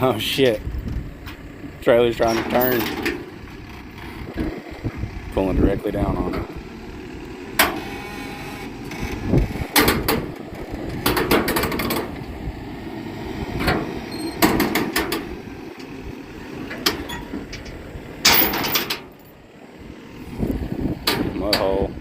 Oh shit. Trailer's trying to turn. Pulling directly down on it. Mud hole.